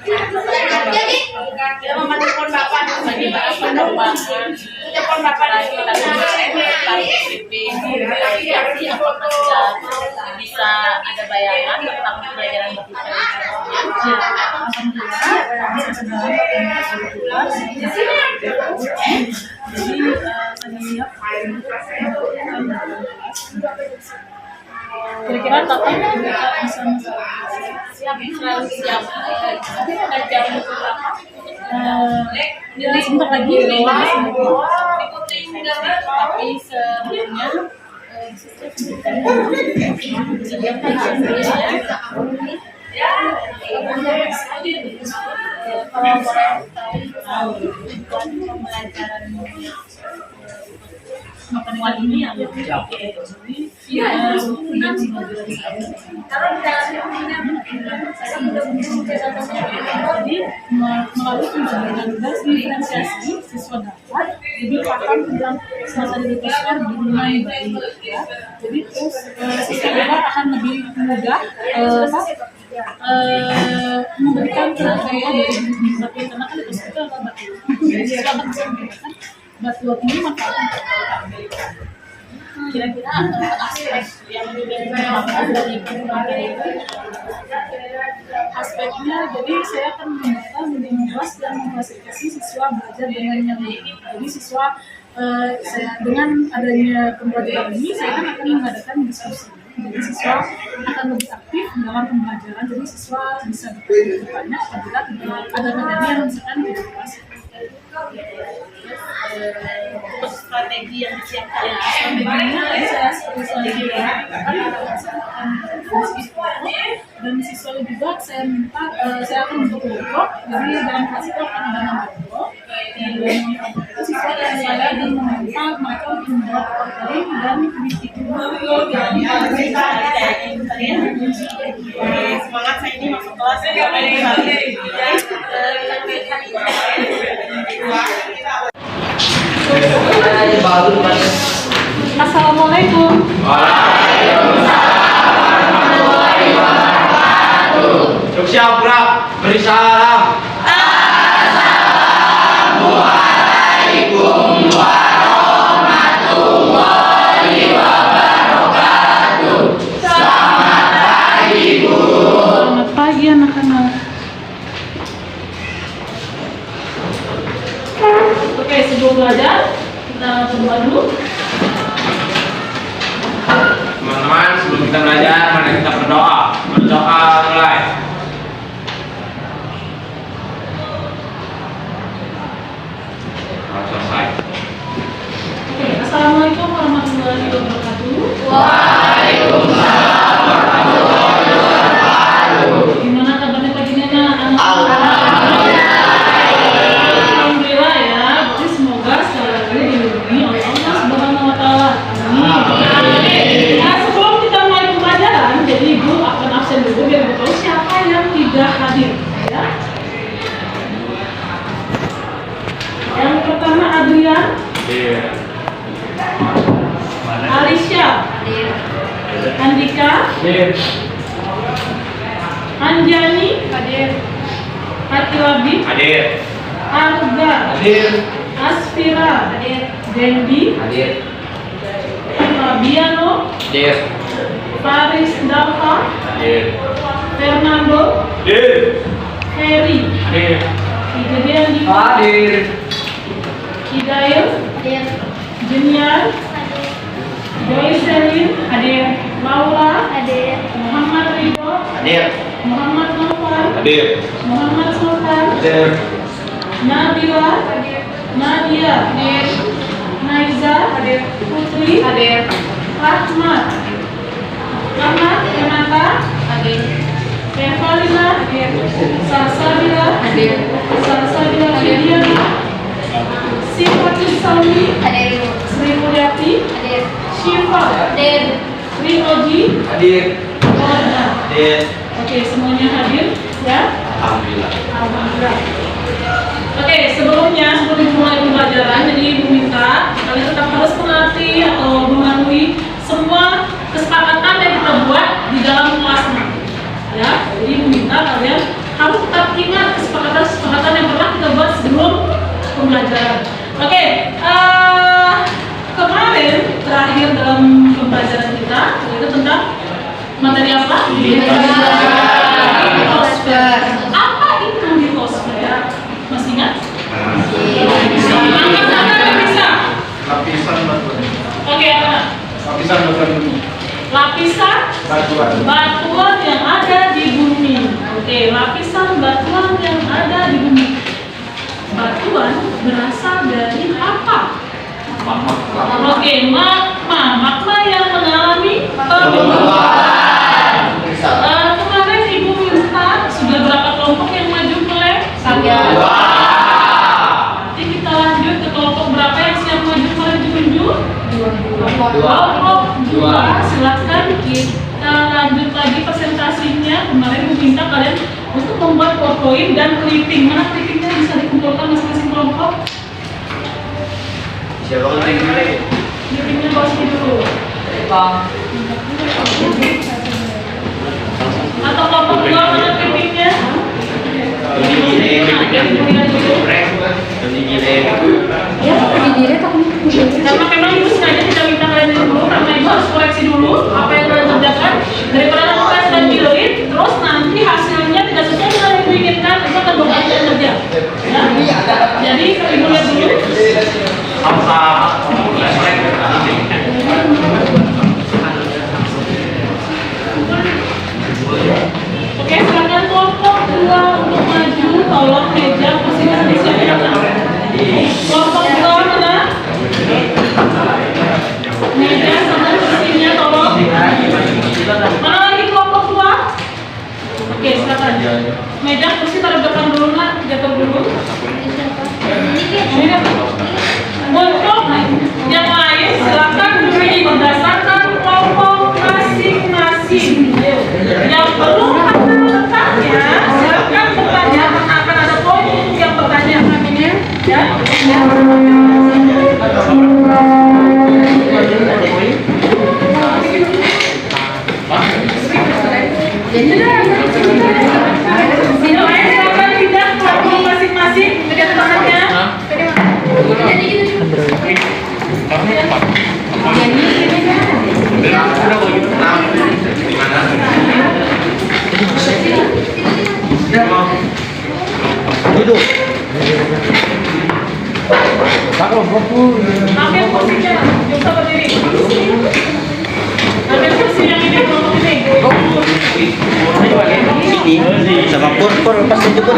Jadi kita memanfaatkan bapak bagi penumpang. Telepon bapak lagi bisa ada bayangan tentang pelajaran berbicara. Kira-kira total kita bisa siap ada jam berapa? Jadi sebentar lagi tapi sebelumnya makan ini ya jadi melalui penjagaan tugas diferensiasi siswa dapat jadi paham tentang masa didikan dimulai dari ya. Jadi terus siswa dapat akan lebih mudah memberikan penilaian dari tapi karena kan itu kita batu siswa bisa menggunakan batu ini manfaatnya kira-kira aspek yang dari aspeknya, jadi saya akan mengulas dan memfasilitasi siswa belajar dengan yang baik. Jadi siswa saya dengan adanya pembelajaran ini saya akan mengadakan diskusi. Jadi siswa akan lebih aktif dalam pembelajaran. Jadi siswa bisa bertanya apabila ada materi yang misalkan tidak kelas. Strategi yang disiapkan dan siswa juga saya minta saya akan untuk workshop jadi dalam kelas itu akan ada workshop siswa dan saya dan meminta mereka untuk membuat ordering dan semangat saya ini masuk kelas Assalamualaikum. Yuk siap gerak, beri salam. Assalamualaikum warahmatullahi wabarakatuh. Selamat pagi Bu. Selamat pagi anak-anak. Oke, sebelum belajar kita berdoa dulu. Teman-teman, sebelum kita belajar, mari kita berdoa. Berdoa mulai. Selesai. Oke, assalamualaikum warahmatullahi wabarakatuh. Waalaikumsalam warahmatullahi wabarakatuh. Gimana kabarnya pagi ini anak-anak? Alhamdulillah ya. Jadi semoga sekali lagi dilindungi oleh Allah Subhanahu wa taala. Amin. Nah, sebelum kita mulai pembelajaran, jadi Ibu akan absen dulu biar Ibu tahu siapa yang tidak hadir, ya. Yang pertama Adrian, Alicia, Andika, Anjani, Hatiwabi, Arga, Aspira, Dendi, Fabiano, Faris Dava, Fernando, Heri, Hidayat, Hidayat, Junior, Joycelyn, Laura, Muhammad Ridho, Muhammad Novan, Muhammad Sultan, Nabila, Nadia, Naiza, Putri, Rahmat, Renata, Evalina, Salsabila, Fidiana, Sifatul Salmi, Sri Mulyati, Syifa, Sri Oji, Warna. Oke, semuanya hadir ya? Alhamdulillah. Oke, sebelum dimulai pembelajaran, jadi Ibu minta kalian tetap harus mengerti atau memahami semua kesepakatan yang kita buat di dalam kelas. Ya, jadi Ibu minta apa? Litosfer. Apa itu litosfer? Masih ingat? Bisa. Lapisan batuan. Oke, apa? Lapisan batuan bumi. Lapisan batuan yang ada di bumi. Oke, lapisan batuan yang ada di bumi. Batuan berasal dari apa? Oke, magma. Magma yang mengalami pembukaan. Kemarin Ibu minta sudah berapa kelompok yang maju mulai? Nanti kita lanjut ke kelompok berapa yang siap maju mulai ditunjuk? Kelompok 2. Silakan kita lanjut lagi presentasinya. Kemarin Ibu minta kalian untuk membuat PowerPoint dan clipping. Mana clippingnya bisa dikumpulkan masing-masing kelompok? Siapa yang lagi? Clippingnya bawa sini dulu. Atau kelompok 2 mana clippingnya? Karena memang Ibu sengaja tidak minta kalian ini dulu, karena Ibu harus koreksi dulu apa yang kalian kerjakan daripada stres dan gilir, terus nanti hasilnya tidak sesuai dengan yang Ibu inginkan, itu akan beban kalian kerja. Ya? Jadi Ibu lihat dulu. Oke, silakan kelompok 2 untuk maju, tolong meja posisinya disiapkan. Kelompok 2 mana? Meja sama kursinya tolong. Mana lagi kelompok 2? Oke, silakan. Meja kursi taruh depan dulu, nak, jatuh dulu. Untuk yang lain silakan beri berdasarkan kelompok masing-masing. Yang belum bertanya, silakan bertanya karena akan ada poin yang bertanya. Ya. Yang lain silakan pindah kelompok masing-masing. Pegang tangannya. Duduk. Ambil kursinya, bisa berdiri. Ambil kursi yang ini, kelompok ini. Sini sama pur lepas itu pur.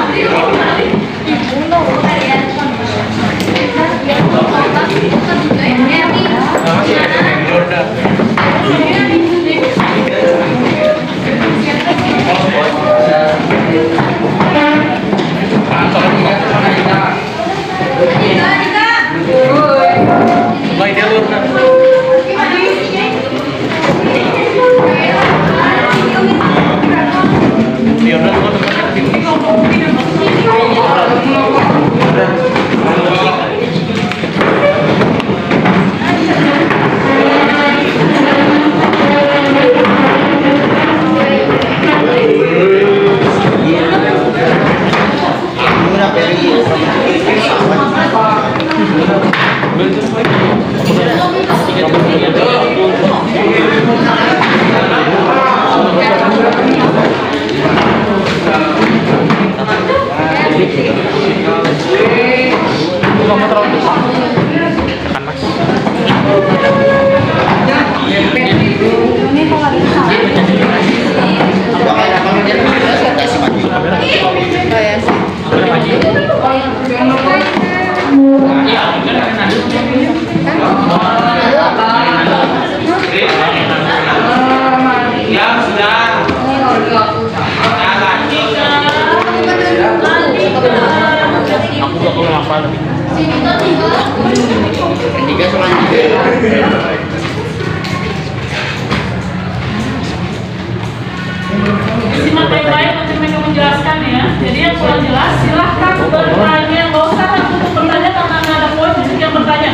Simak baik-baik nanti mereka menjelaskan ya. Jadi yang kurang jelas silahkan bertanya. Nggak usah untuk bertanya karena nggak ada poin untuk yang bertanya.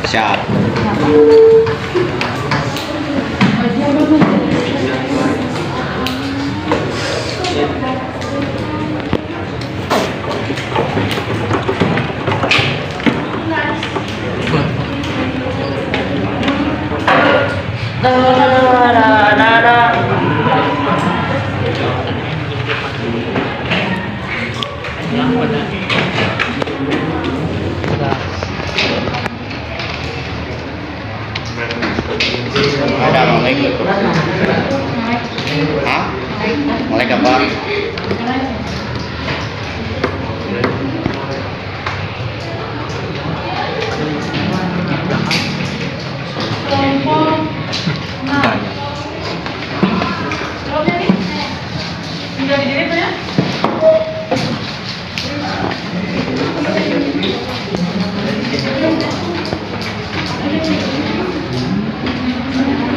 Siap. naik apa? Kelompok 6. Jawabnya nih. Sudah dijawab ya?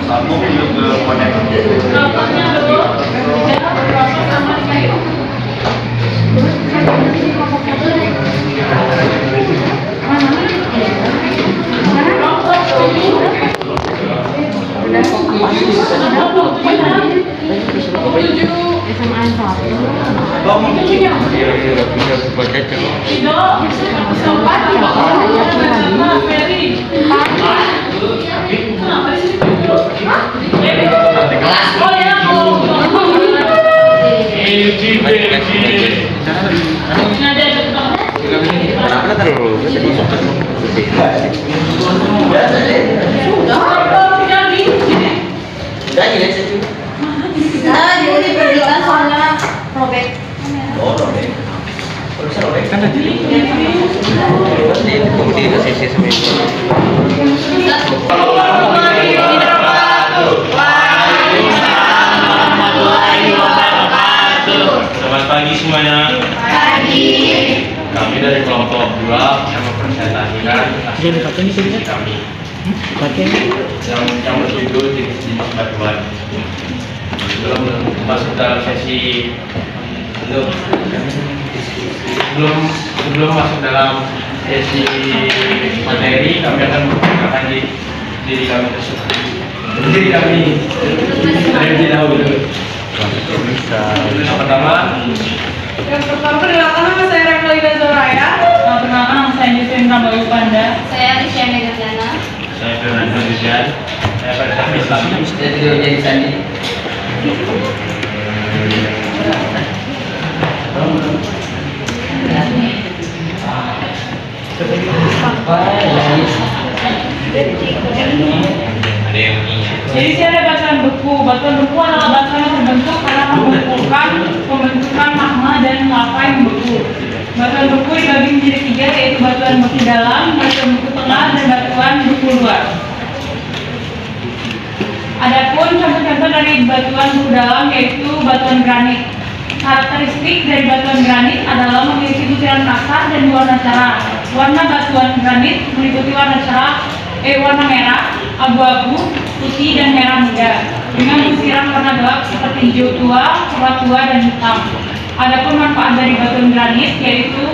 Sambung menuju ke konek. Kelompoknya dulu. Bicara kelompok sama kayak. Kenapa terlalu? Udah ya sih. Nah, jadi diberikan soalnya robek. Oh, robek. Terus robek kan tadi. Kemudian sesi seminggu. Selamat pagi semuanya. Pagi. Kami dari kelompok 2 yang mempresentasikan hasil kami yang berjudul jenis-jenis batuan. Sebelum masuk dalam sesi sebelum masuk dalam sesi materi, kami akan memperkenalkan diri kami tersebut. Diri kami terlebih dahulu. Yang pertama Perkenalkan nama saya Reklina Zoraya. Perkenalkan nama saya Justin Rambayu Panda. Saya Risha Megadiana. saya Fernando Hujan. Saya pada Islam. Saya tidak jadi sandi. Ada yang ingat. Jadi saya ada batuan beku. Batuan beku adalah batuan yang terbentuk karena pembentukan magma dan lava yang beku. Batuan beku dibagi menjadi 3, yaitu batuan beku dalam, batuan beku tengah, dan batuan beku luar. Adapun contoh-contoh dari batuan beku dalam yaitu batuan granit. Karakteristik dari batuan granit adalah memiliki butiran kasar dan warna cerah. Warna batuan granit meliputi warna merah, abu-abu, putih, dan merah muda dengan butiran warna gelap seperti hijau tua, coklat tua, dan hitam. Adapun manfaat dari batuan granit yaitu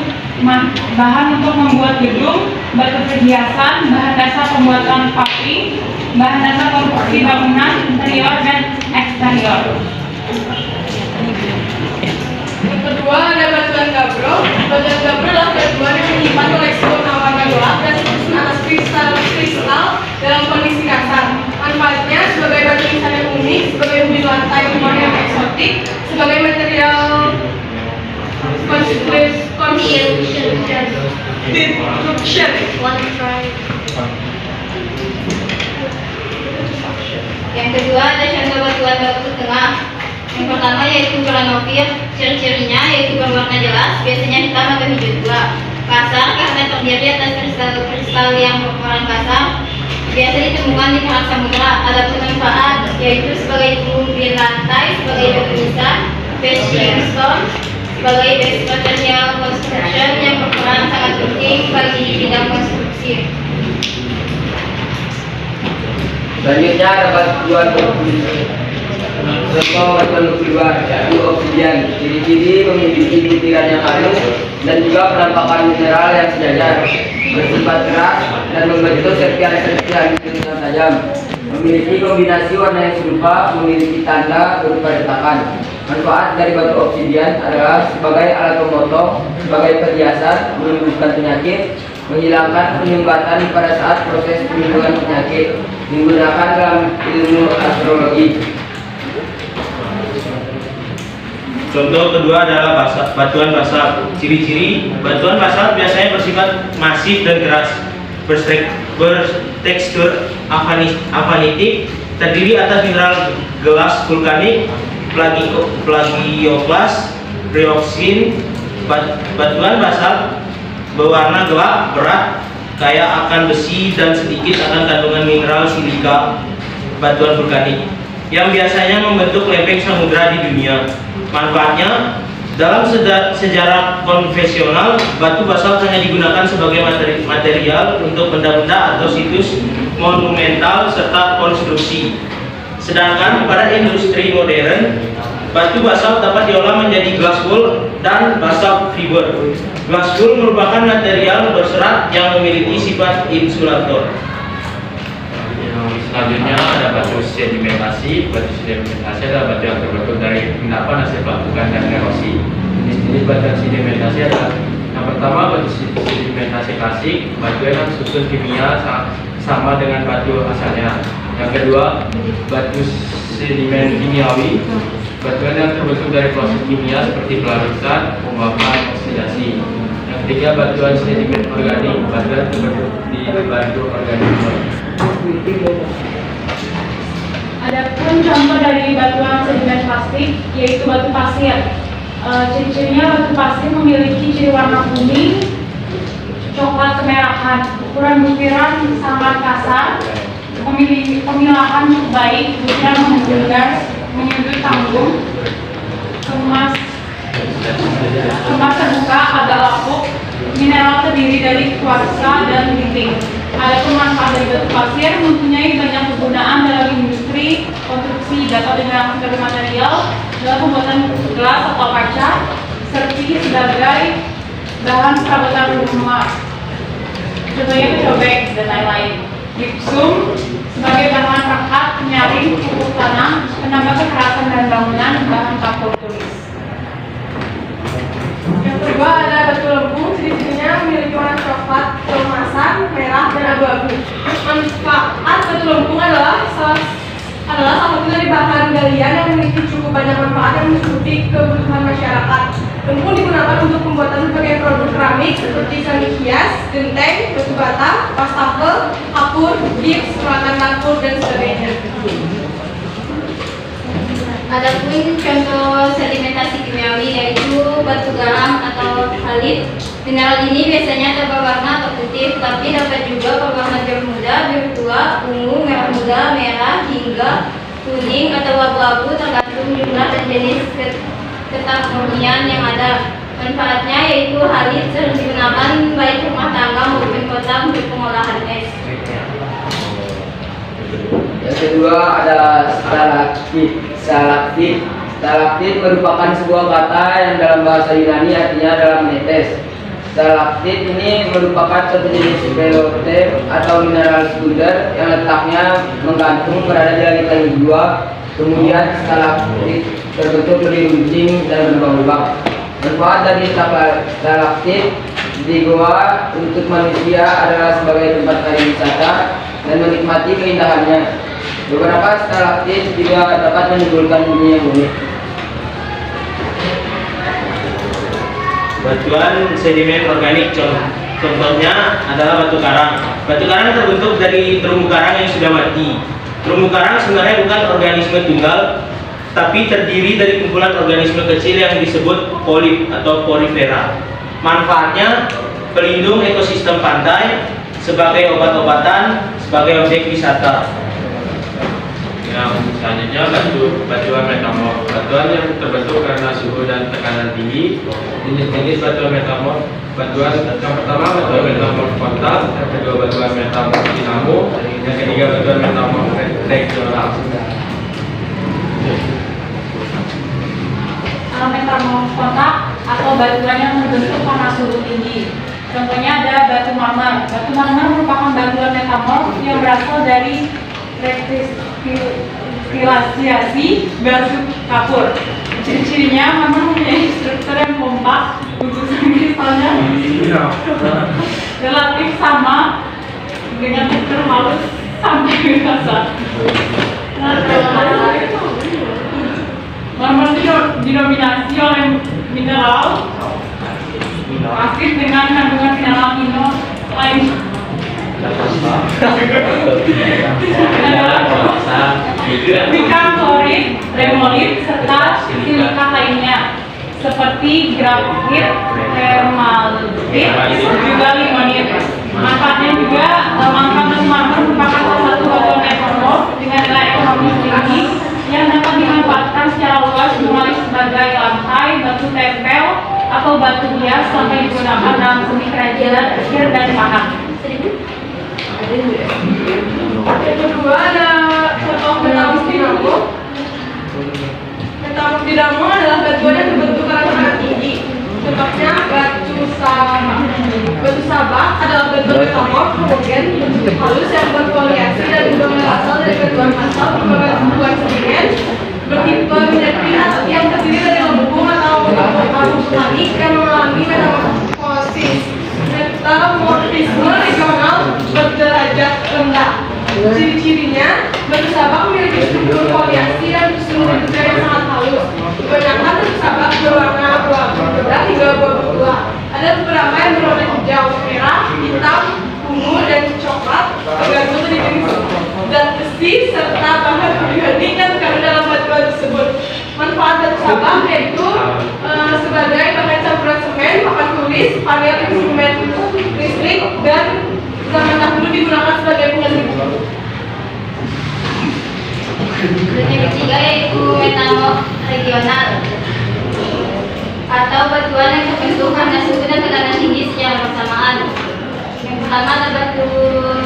bahan untuk membuat gedung, batu perhiasan, bahan dasar pembuatan paving, bahan dasar konstruksi bangunan interior dan eksterior. Yang kedua ada batuan gabro. Batuan gabro adalah batuan yang menyimpan koleksi warna gelap dan tersusun atas kristal dalam kondisi kasar. Manfaatnya sebagai batu nisan yang unik, sebagai bumi lantai rumah yang eksotik, sebagai material construction. Yang kedua ada contoh batuan batu tengah. Yang pertama yaitu granofir. Ciri-cirinya yaitu berwarna jelas, biasanya hitam atau hijau tua. Kasar karena terdiri atas kristal yang berwarna kasar. Biasa ditemukan di karang samudera. Adapun manfaat yaitu sebagai bumi lantai, sebagai batu nisan, base stone, sebagai base material construction yang berperan sangat penting bagi bidang konstruksi. Selanjutnya ada batuan contoh batuan kedua yaitu obsidian. Ciri-ciri memiliki butiran yang halus dan juga penampakan mineral yang sejajar, bersifat keras dan membentuk serpihan-serpihan yang tajam. Memiliki kombinasi warna yang serupa, memiliki tanda berupa retakan. Manfaat dari batu obsidian adalah sebagai alat pemotong, sebagai perhiasan, menyembuhkan penyakit, menghilangkan penyumbatan pada saat proses penyembuhan penyakit, digunakan dalam ilmu astrologi. Contoh kedua adalah batuan basalt. Ciri-ciri batuan basalt biasanya bersifat masif dan keras, bertekstur avanitik, terdiri atas mineral gelas vulkanik, plagioklas, reoksin, batuan basalt berwarna gelap, berat, kaya akan besi dan sedikit akan kandungan mineral silika, batuan vulkanik yang biasanya membentuk lempeng samudra di dunia. Manfaatnya, dalam sejarah konvensional, batu basalt hanya digunakan sebagai material untuk benda-benda atau situs monumental serta konstruksi. Sedangkan pada industri modern, batu basalt dapat diolah menjadi glass wool dan basalt fiber. Glass wool merupakan material berserat yang memiliki sifat insulator. Selanjutnya ada batu sedimentasi. Batu sedimentasi adalah batu yang terbentuk dari endapan hasil pelapukan dan erosi. Jenis-jenis batu sedimentasi adalah yang pertama batu sedimentasi klasik, batu yang susun kimia sama dengan batu asalnya. Yang kedua, batu sedimen kimiawi, batuan yang terbentuk dari proses kimia seperti pelarutan, pembuatan, oksidasi. Yang ketiga, batuan sedimen organik, batuan terbentuk di batu organisme. Adapun contoh dari batuan sedimen plastik yaitu batu pasir. Ciri-cirinya batu pasir memiliki ciri warna kuning, coklat kemerahan, ukuran butiran sangat kasar, pemilahan cukup baik, butiran menghembus, menyudut tanggung, kemas terbuka, agak lapuk, mineral terdiri dari kuarsa dan ginting. Adapun manfaat dari batu pasir mempunyai banyak kegunaan dalam industri konstruksi, dapat digunakan sebagai material dalam pembuatan gelas atau kaca, serta sebagai bahan perabotan rumah, contohnya cobek dan lain-lain. Gipsum sebagai bahan perekat, penyaring, pupuk tanah, penambah kekerasan dan bangunan, bahan kapur tulis. Yang kedua ada batu lempung, ciri-cirinya memiliki warna coklat, keemasan, merah, dan abu-abu. Manfaat batu lempung adalah salah satu dari bahan galian yang memiliki cukup banyak manfaat yang mencukupi kebutuhan masyarakat. Lempung digunakan untuk pembuatan berbagai produk keramik seperti keramik hias, genteng, batu bata, wastafel, kapur, gips, peralatan dapur, dan sebagainya. Adapun contoh sedimentasi kimiawi yaitu batu garam atau halit. Mineral ini biasanya ada berwarna atau putih, tapi dapat juga berwarna biru muda, biru tua, ungu, merah muda, merah, hingga kuning atau abu-abu tergantung jumlah dan jenis ketakmurnian yang ada. Manfaatnya yaitu halit sering digunakan baik rumah tangga maupun kota untuk pengolahan es. Yang kedua adalah stalaktit. Stalaktit merupakan sebuah kata yang dalam bahasa Yunani artinya adalah menetes. Stalaktit ini merupakan suatu jenis speleothem atau mineral sekunder yang letaknya menggantung berada di langit langit dua. Kemudian stalaktit terbentuk dari runcing dan berlubang-lubang. Manfaat dari stalaktit di goa untuk manusia adalah sebagai tempat pariwisata dan menikmati keindahannya. Beberapa stalaktit juga dapat menimbulkan bunyi yang unik. Batuan sedimen organik, contohnya adalah batu karang. Batu karang terbentuk dari terumbu karang yang sudah mati. Terumbu karang sebenarnya bukan organisme tunggal, tapi terdiri dari kumpulan organisme kecil yang disebut polip atau porifera. Manfaatnya pelindung ekosistem pantai, sebagai obat-obatan, sebagai objek wisata. Yang selanjutnya batuan metamorf. Batuan yang terbentuk karena suhu dan tekanan tinggi. Jenis-jenis batuan metamorf. Yang pertama batuan metamorf kontak, yang kedua batuan metamorf dinamo, yang ketiga batuan metamorf rektoral. Metamorf kontak atau batuan yang terbentuk karena suhu tinggi. Contohnya ada batu marmer. Batu marmer merupakan batuan metamorf yang berasal dari rekristilasi batu kapur. Ciri-cirinya marmer mempunyai struktur yang kompak, gugusan kristalnya relatif sama dengan tekstur halus sampai kasar. Marmer didominasi oleh mineral aktif dengan kandungan mineral lain Biklorit, remolit, serta silika lainnya seperti grafit, hermaltit, juga limonit. Manfaatnya juga manfaat marmer merupakan salah satu batuan metamorf dengan nilai ekonomis tinggi yang dapat dimanfaatkan secara luas mulai sebagai lantai, batu tempel, atau batu hias sampai digunakan dalam seni kerajinan ukir dan pahat. Yang kedua ada contoh metamorf dinamo. Metamorf dinamo adalah batuan yang berbentuk karang sangat tinggi. Contohnya batu sabak. Batu sabak adalah batuan metamorf homogen halus yang bervariasi dan juga berasal dari batuan asal berbagai batuan sedimen bertipe minerit yang terdiri dari lempung atau abu vulkanik yang mengalami metamorfosis. Metamorfisme regional berderajat rendah. Ciri-cirinya, batu sabak memiliki struktur foliasi dan struktur bentuk yang sangat halus. Kebanyakan batu sabak berwarna abu-abu muda hingga abu-abu tua. Ada beberapa yang berwarna hijau, merah, hitam, ungu, dan coklat, tergantung dari jenis dan besi serta bahan organik yang terkandung dalam batu-batu tersebut. Manfaat batu sabak yaitu sebagai bahan campuran semen, papan tulis, panel instrumen listrik, dan zaman dahulu digunakan sebagai pengelip. Yang ketiga yaitu metamorf regional atau batuan yang terbentuk karena suhu dan tekanan tinggi secara bersamaan. Yang pertama ada batu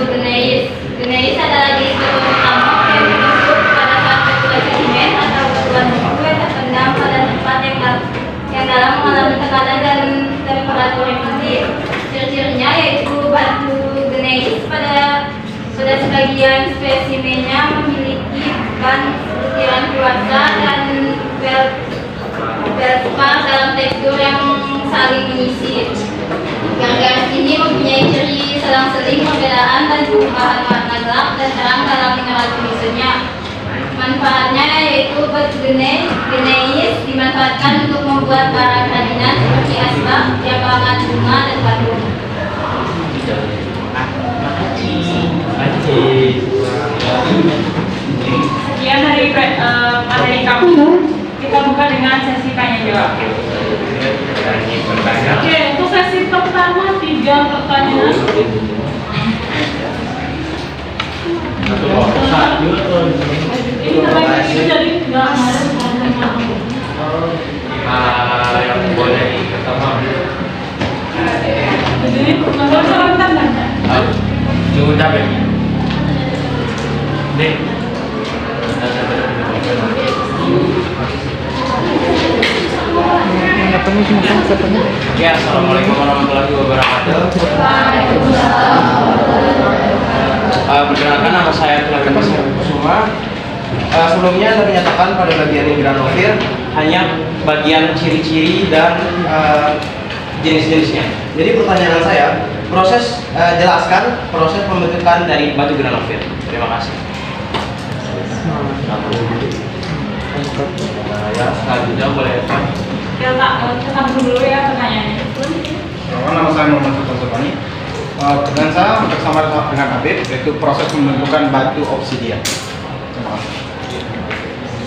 gneis. Gneis adalah jenis batuan metamorf yang terbentuk pada saat batuan sedimen atau batuan beku yang terpendam pada tempat yang dalam mengalami tekanan dan temperatur yang tinggi. Ciri-cirinya yaitu batu gneis pada sebagian spesimennya memiliki ban butiran kuarsa dan feldspar dalam tekstur yang saling mengisi. Garis ini mempunyai ciri selang-seling perbedaan dan perubahan warna gelap dan terang dalam mineral tulisannya. Manfaatnya yaitu batu gneis dimanfaatkan untuk membuat barang kerajinan seperti asbak, jambangan bunga, dan batu. Sekian dari materi kamu. Kita buka dengan sesi tanya jawab. Oke, untuk sesi pertama 3 pertanyaan. Ini terbaik jadi nggak harus yang boleh pertama. jadi Tunggu tapi. Nih. Ya, assalamualaikum warahmatullahi wabarakatuh. Perkenalkan, nama saya Tulaga Kusuma. Sebelumnya saya menyatakan pada bagian Ingranofir hanya bagian ciri-ciri dan jenis-jenisnya. Jadi pertanyaan saya, jelaskan proses pembentukan dari batu granofir. Terima kasih. Ya, selanjutnya boleh Pak. Ya Pak, kita dulu ya pertanyaannya. Nama saya Muhammad Sultan Sopani. Dan saya bersama dengan Habib, yaitu proses pembentukan batu obsidian. Terima kasih.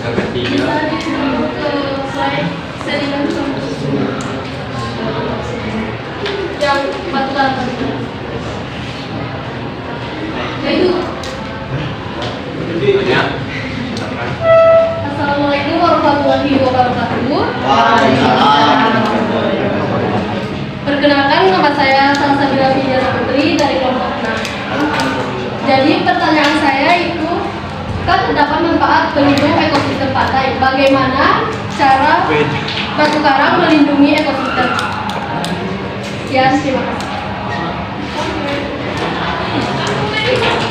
Yang ketiga. Yang batuan itu. Assalamualaikum warahmatullahi wabarakatuh. Perkenalkan, nama saya Salsabila Fidya Putri dari kelompok 6. Jadi pertanyaan saya itu, kan terdapat manfaat pelindung ekosistem pantai. Bagaimana cara batu karang melindungi ekosistem? Ya, terima kasih.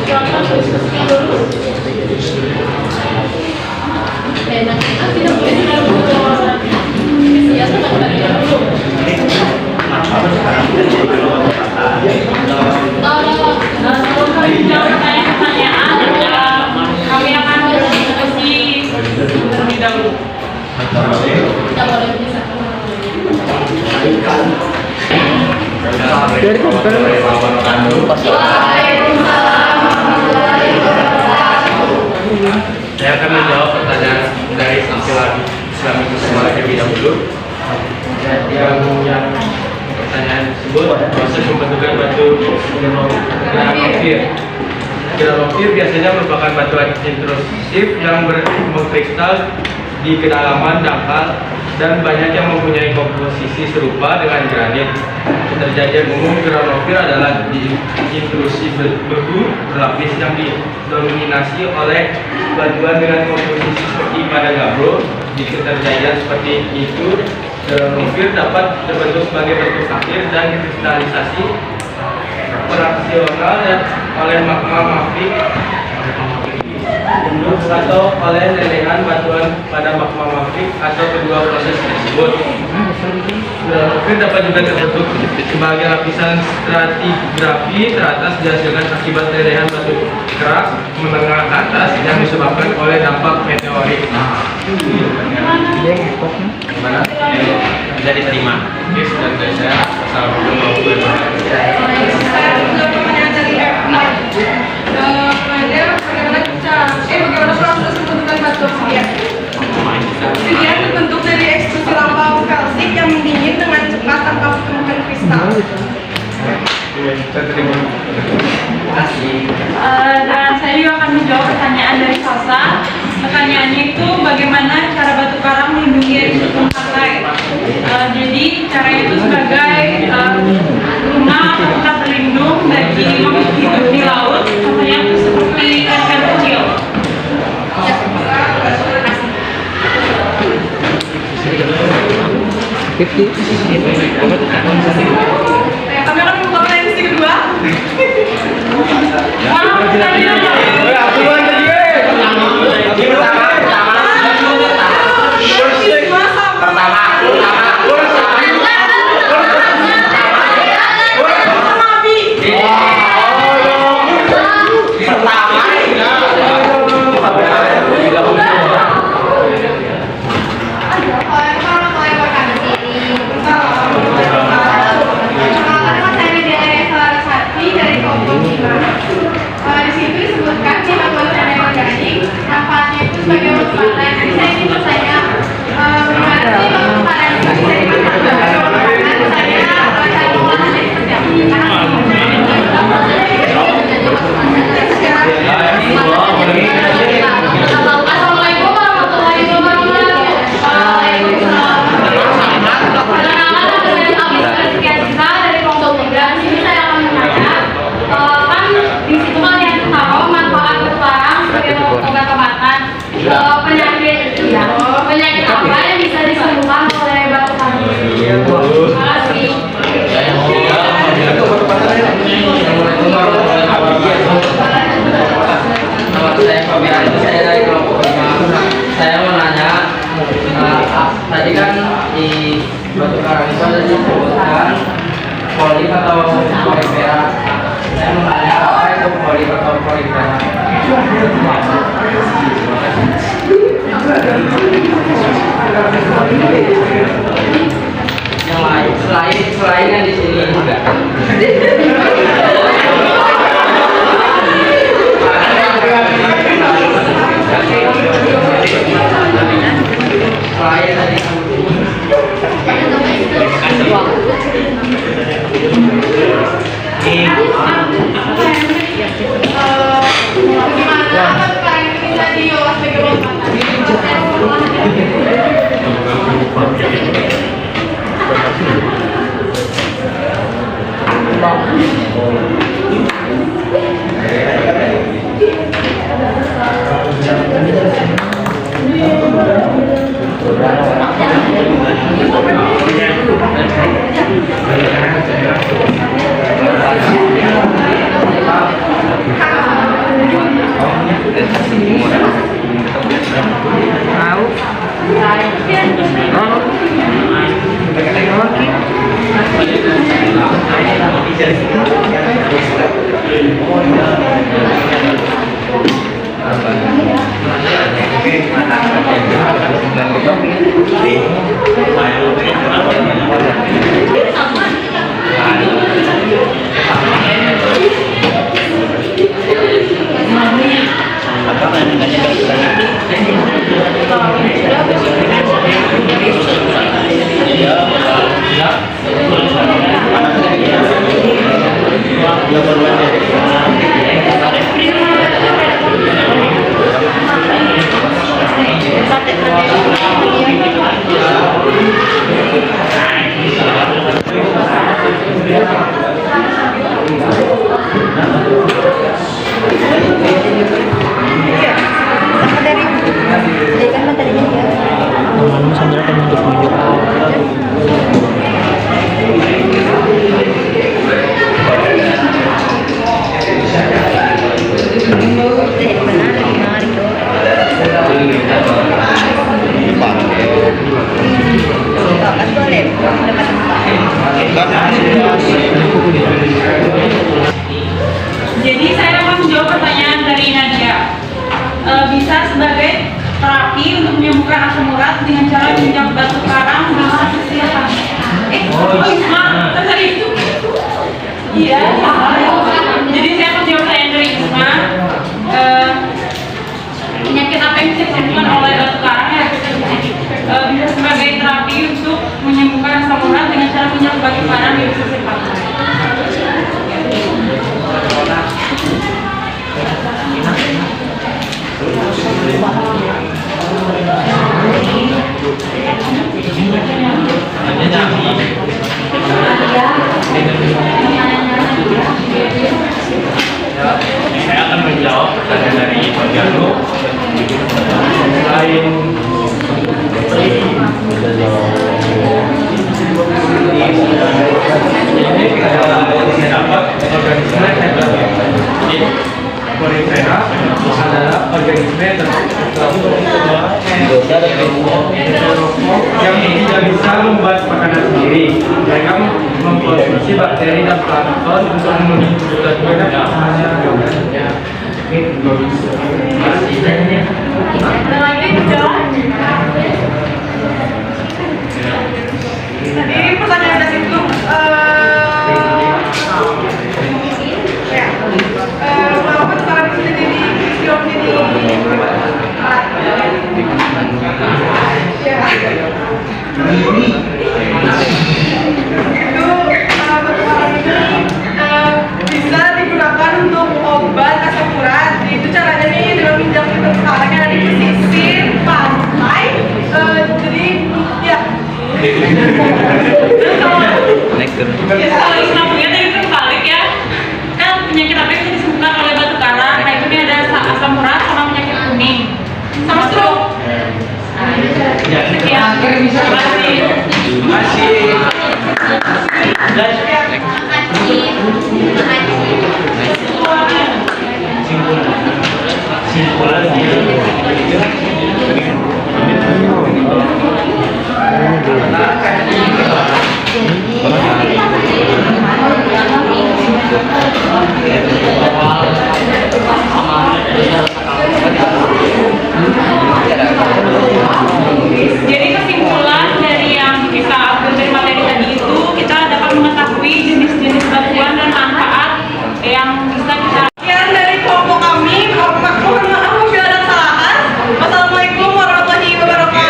Kami akan berdiskusi terlebih dahulu. Assalamualaikum warahmatullahi wabarakatuh. Saya akan menjawab pertanyaan dari Islamikus terlebih dahulu. Yang pertanyaan tersebut, proses pembentukan batu granofir. Granofir biasanya merupakan batu intrusif yang mengkristal di kedalaman dangkal dan banyak yang mempunyai komposisi serupa dengan granit. Keterjadian umum granofir adalah di intrusif beku berlapis yang didominasi oleh batuan dengan komposisi seperti pada gabro. Di keterjadian seperti itu, granofir dapat terbentuk sebagai bentuk akhir dan kristalisasi fraksional dan oleh magma mafik atau oleh lelehan batuan pada magma mafik atau kedua proses tersebut. Granofir dapat juga terbentuk sebagai lapisan stratigrafi teratas dihasilkan akibat lelehan batu keras menengah ke atas yang disebabkan oleh dampak meteorit. Gimana? Bisa diterima. Yes, dan saya assalamualaikum warahmatullahi wabarakatuh. Saya juga pertanyaan dari F9. Bagaimana proses pembentukan batu obsidian? Obsidian terbentuk dari ekstrusi lava felsik yang mendingin dengan cepat tanpa pertemuan kristal. Dan saya juga akan menjawab pertanyaan dari Salsa. Pertanyaannya itu bagaimana cara batu karang melindungi dari susun pantai. Jadi caranya itu sebagai rumah atau tempat berlindung bagi makhluk hidup di laut, contohnya itu seperti ikan kecil. Kami akan membuka pertanyaan kedua. Di situ disebutkan di batuan organik manfaatnya itu sebagai pewarna. Jadi saya ingin bertanya bagaimana sih pewarna itu bisa dimanfaatkan sebagai pewarna? Saya cara pengolahannya seperti apa? Assalamualaikum warahmatullahi wabarakatuh. Sekian kita dari kelompok 3. Di sini saya akan menanya, kan di situ kalian tahu manfaat batu karang sebagai obat-obatan penyakit, ya, penyakit apa yang bisa disembuhkan oleh batu karang? Terima kasih. Saya Fabian, saya dari kelompok 5. Saya mau nanya, tadi kan di batu karang itu ada disebutkan polip atau polifera. Saya mau nanya apa itu polip atau polifera? Yang lain, selain yang di sini enggak. Selain tadi Bagaimana batu karang itu bisa diolah sebagai obat-obatan? Tahu? organisme Porifera adalah organisme yang tidak bisa membuat makanan sendiri. Mereka mengkonsumsi bakteri dan plankton untuk memenuhi kebutuhan mereka. Ada lagi dijawab. Tadi pertanyaan dari itu kenapa sekarang bisa jadi film jadi itu batuan ini bisa digunakan untuk obat asam urat. Itu caranya nih dengan minyak itu sekarang yang ada di pesisir pantai. Jadi ya. Kalau Islamnya itu terbalik ya, kan penyakit apa yang disebabkan oleh batu karang, nah itu ada asam urat sama penyakit kuning, sama stroke. Sekian, terima kasih. Jadi kesimpulan dari yang kita ambil dari materi tadi itu, kita dapat mengetahui jenis-jenis batuan dan manfaat yang bisa kita. Sekian dari kelompok kami. Mohon maaf apabila ada kesalahan. Wassalamualaikum warahmatullahi wabarakatuh.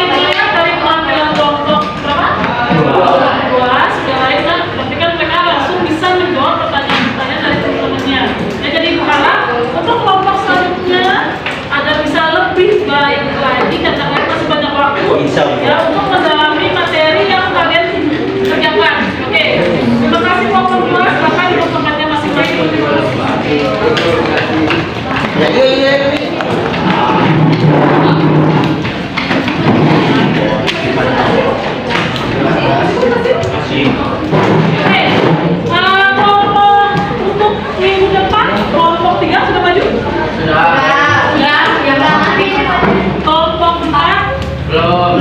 Ini dari penampilan kelompok berapa? Dua. Sudah lain kan, tapi kan mereka langsung bisa menjawab pertanyaan-pertanyaan dari teman-temannya. Ya, jadi berharap untuk kelompok selanjutnya agar bisa lebih baik lagi karena kalian masih banyak waktu ya untuk mendalami materi yang kalian kerjakan. Oke, terima kasih kelompok dua. Silakan untuk tempatnya masing-masing. Kelompok untuk minggu depan, kelompok 3 sudah maju? Sudah. Kelompok 4? Belum.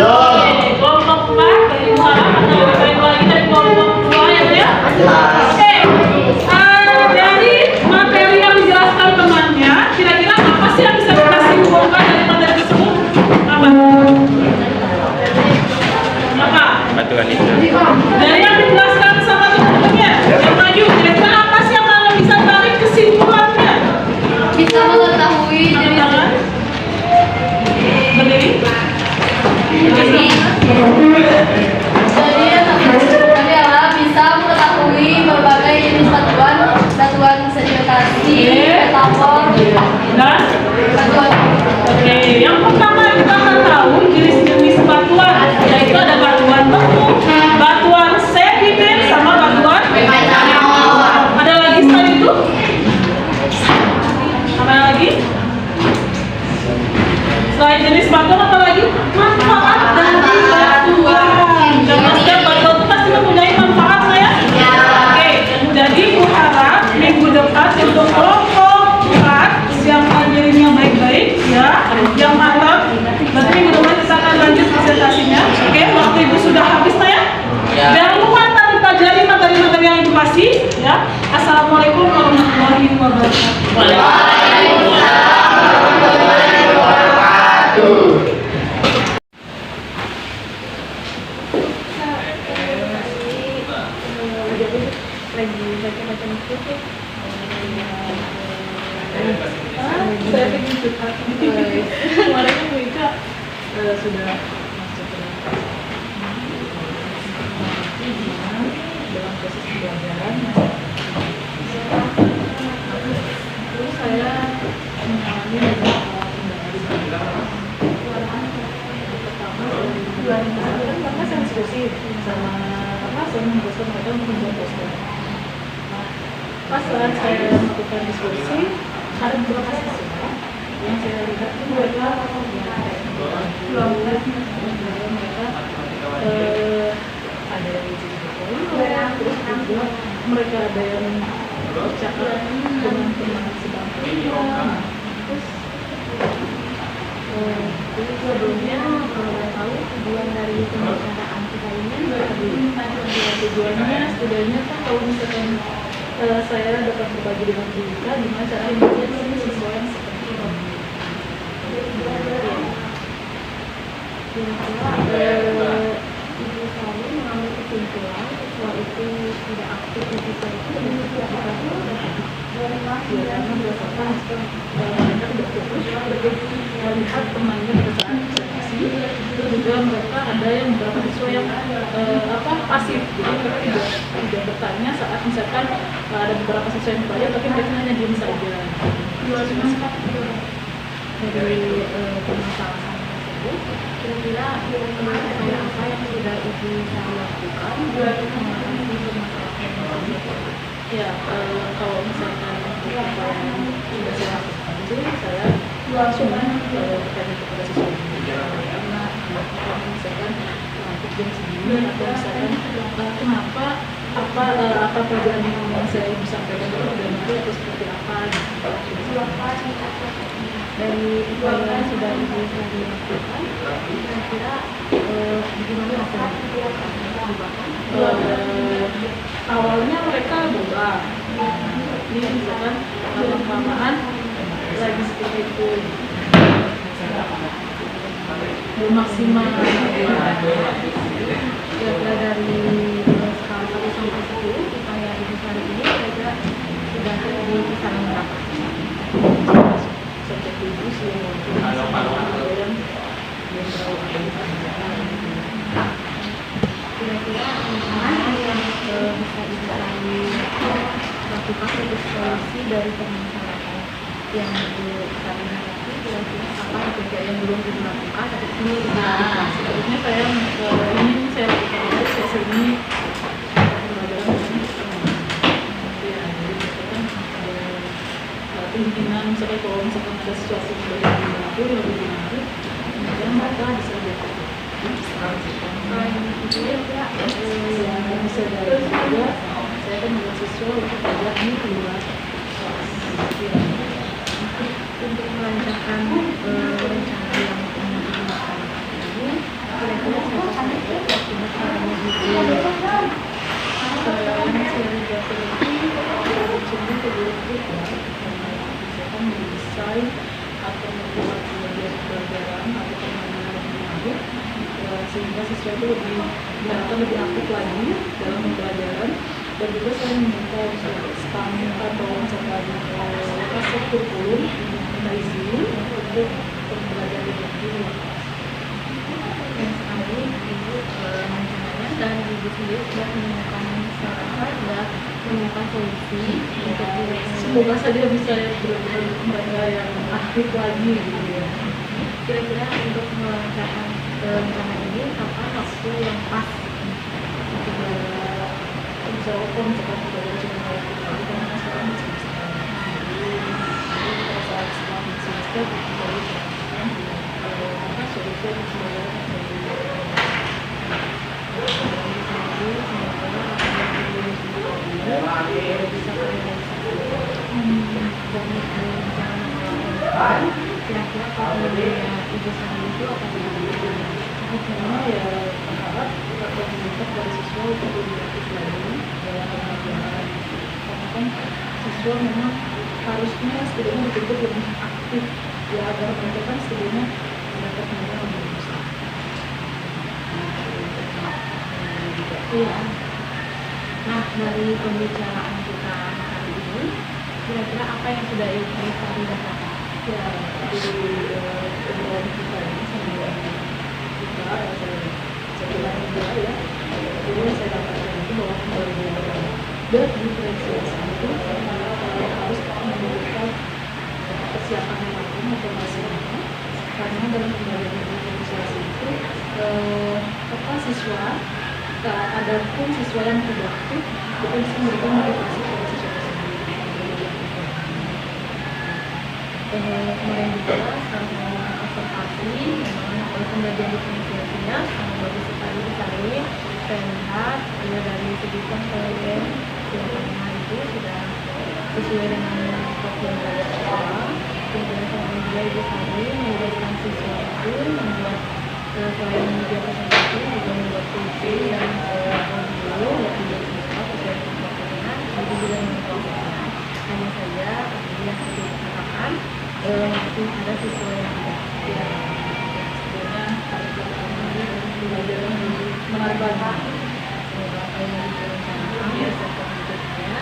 Kelompok 4 dari lagi dari kelompok 2 ya, Bu ya? Oke. Dari materi yang dijelaskan temannya, kira-kira apa sih yang bisa kita simpulkan dari materi tersebut? Apa? Batuan itu. Dari yang dijelaskan sama teman-temannya yang maju, kira-kira apa sih yang kalian bisa tarik kesimpulannya? Bisa mengetahui jenis Berdiri? Jadi yang kami adalah bisa mengetahui berbagai jenis batuan sedimentasi, metafor, Dan? batuan. Oke, yang pertama kita akan tahu jenis-jenis batuan, yaitu ada batuan beku, batuan sedimen, sama batuan ada lagi selain itu? Apa lagi? Selain jenis batuan apa lagi? Manfaat dari batuan. Karena setiap batuan itu pasti mempunyai manfaat, saya. Oke, jadi Bu harap minggu depan untuk kelompok 4 yang ngajarinnya baik-baik ya, yang mantap. Berarti minggu depan kita akan lanjut presentasinya. Oke, waktu Ibu sudah habis, ya. Jangan lupa tadi pelajari materi-materi yang Ibu kasih ya. Assalamualaikum warahmatullahi wabarakatuh. Kemarin mereka sudah masuk dalam proses pembelajaran. Terus saya mengalami beberapa kendala pertama karena saya diskusi sama saya membuat mereka untuk membuat poster. Pas saat saya melakukan diskusi, ada beberapa siswa yang saya lihat itu mereka mereka ada yang terus juga mereka ada yang cakap dengan teman sebangkunya. Terus sebelumnya kalau saya tahu tujuan dari pembicaraan kita ini tujuannya setidaknya kan kalau misalkan saya dapat berbagi dengan kita gimana caranya menjadi siswa yang seperti ini. Kira-kira ibu selalu mengambil kesimpulan siswa itu tidak aktif di siswa itu karena berdasarkan mereka tidak fokus melihat temannya pada saat observasi. Terus juga mereka ada yang beberapa siswa yang pasif, jadi mereka tidak bertanya saat misalkan ada beberapa siswa yang bertanya tapi mereka hanya diam saja. Dari permasalahan tersebut, kira-kira upaya apa yang sudah ibu saya lakukan untuk mengatasi permasalahan tersebut? Ya, kalau misalkan upaya yang sudah saya lakukan itu saya langsung bertanya kepada siswa karena kalau misalkan untuk jam segini atau misalkan kenapa apa pelajaran yang saya bisa sampaikan dan itu atau seperti apa dari upaya yang sudah ibu saya lakukan kira-kira bagaimana hasilnya? Awalnya mereka berubah ini misalkan lama-lamaan lagi seperti itu belum maksimal kira-kira dari skala 1 sampai 10 upaya ibu hari ini kira-kira sudah di kisaran berapa? Subjek ibu sih yang kira-kira apa yang bisa ibu kami lakukan untuk solusi dari permasalahan yang ibu kami hadapi, kira-kira apa yang belum ibu lakukan tapi perlu ibu lakukan. Sebenarnya saya ini saya lakukan itu sesi ini pembelajaran pimpinan misalnya kalau misalkan ada situasi yang lebih menarik kemudian mereka bisa dilakukan. Yang bisa dari juga saya kan juga siswa untuk belajar ini keluar untuk melancarkan rencana yang digunakan ini kira-kira saya akan bagaimana caranya selain saya juga teliti ke guru kita misalkan mendesain atau membuat pelajaran atau permainan yang menarik sehingga siswa itu diharapkan lebih aktif lagi dalam pembelajaran dan juga saya meminta STAM atau misalkan kasih kurikulum kita isi untuk pembelajaran yang lebih sekali ibu rencananya dan ibu sendiri sudah menemukan sudah menemukan solusi untuk semoga saja bisa mereka yang aktif lagi gitu ya. Kira-kira untuk melancarkan rencana ini apa waktu yang pas untuk bisa open seperti belajar cuma karena sekarang masih pada saat setelah semester apa solusi semoga bisa kira-kira kalau ibu sendiri itu apa akhirnya ya berharap komunitas dari siswa untuk lebih aktif lagi dalam pembelajaran karena kan siswa memang harusnya setidaknya dituntut lebih aktif ya agar mereka kan setidaknya mendapat nilai lebih besar. Iya. Nah dari pembicaraan kita hari ini kira-kira apa yang sudah ibu tadi dapatkan? Ya dari obrolan kita ini sama kita saya bilang juga ya jadi saya dapatkan itu bahwa diferensiasi itu harus memberikan persiapan yang matang atau masalahnya karena dalam pembelajaran diferensiasi itu siswa ada pun siswa yang tidak aktif kita bisa memberikan motivasi kepada siswa tersebut. Kemarin juga sama observasi, memang pembagian diferensiasinya sangat bagus sekali disalin. Saya lihat dari segi komponen yang itu sudah sesuai dengan profil dari sekolah. Kemudian sama juga ibu salin menjelaskan siswa itu membuat selain media presentasi juga membuat puisi yang audio video siswa sesuai dengan profilnya, itu juga memprosesnya. Hanya saja yang saya katakan masih ada siswa yang tidak sebetulnya harus belajar menambahkan apa yang direncanakan serta berikutnya.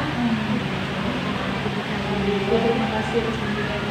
Terima kasih.